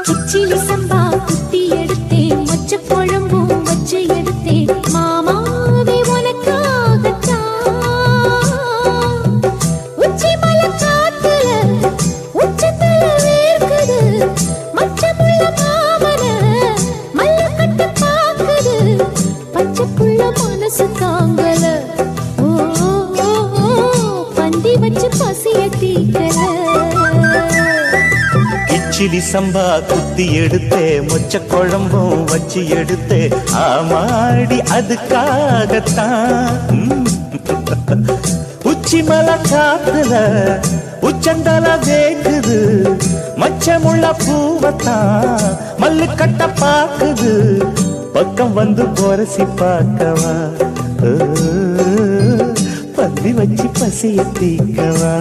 கிச்சிலி சம்பா குத்தி எடுத்தேன், மொச்ச குழம்பும் வச்சு எடுத்தேன், மாமாவே உனக்காகத்தான். உச்சி மலை காத்துல உச்சத்துல வேர்க்குது, மச்சமுள்ள மாமன மல்ல கட்ட பாக்குது, பச்சை புள்ள மனசு தாங்கல. ஓ பந்தி வச்சு பசிய தீக்கல. கிச்சிலி சம்பா குத்தி எடுத்தே, மொச்ச குழம்பும் வச்சு எடுத்தே, ஆமாடி அதுக்காகத்தான். உச்சி மலை காத்துல உச்சந்தல வேக்குது, மச்சமுள்ள பூவத்தான் மல்லு கட்ட பாக்குது, பக்கம் வந்து பொரசி பார்க்கவா, பந்தி வச்சு பசிய தீக்கவா.